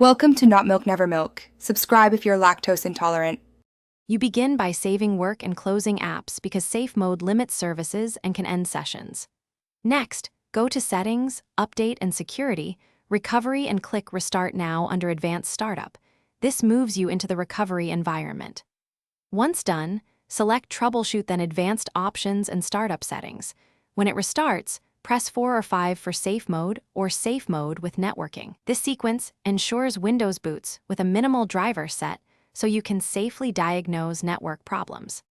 Welcome to Not Milk Never Milk. Subscribe if you're lactose intolerant. You begin by saving work and closing apps because safe mode limits services and can end sessions. Next, go to Settings, Update and Security, Recovery and click Restart Now under Advanced Startup. This moves you into the recovery environment. Once done, select Troubleshoot then Advanced Options and Startup Settings. When it restarts, press 4 or 5 for Safe Mode or Safe Mode with Networking. This sequence ensures Windows boots with a minimal driver set so you can safely diagnose network problems.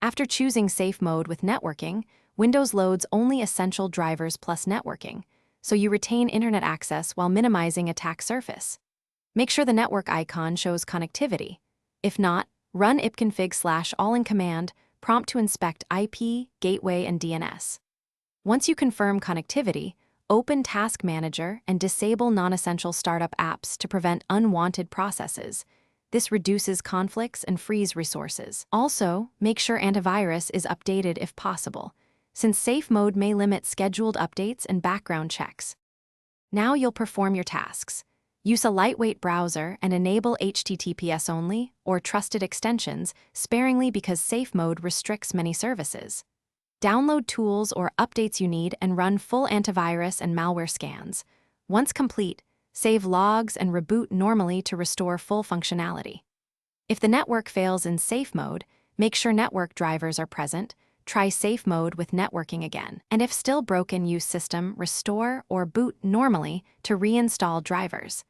After choosing Safe Mode with Networking, Windows loads only essential drivers plus networking, so you retain internet access while minimizing attack surface. Make sure the network icon shows connectivity. If not, run ipconfig/all in command, prompt to inspect IP, gateway, and DNS. Once you confirm connectivity, open Task Manager and disable non-essential startup apps to prevent unwanted processes. This reduces conflicts and frees resources. Also, make sure antivirus is updated if possible, since Safe Mode may limit scheduled updates and background checks. Now you'll perform your tasks. Use a lightweight browser and enable HTTPS only or trusted extensions sparingly because Safe Mode restricts many services. Download tools or updates you need and run full antivirus and malware scans. Once complete, save logs and reboot normally to restore full functionality. If the network fails in Safe Mode, make sure network drivers are present. Try Safe Mode with networking again. And if still broken, use System, Restore, or Boot normally to reinstall drivers.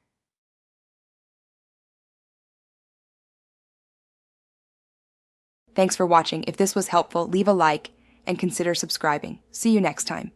Thanks for watching. If this was helpful, leave a like and consider subscribing. See you next time.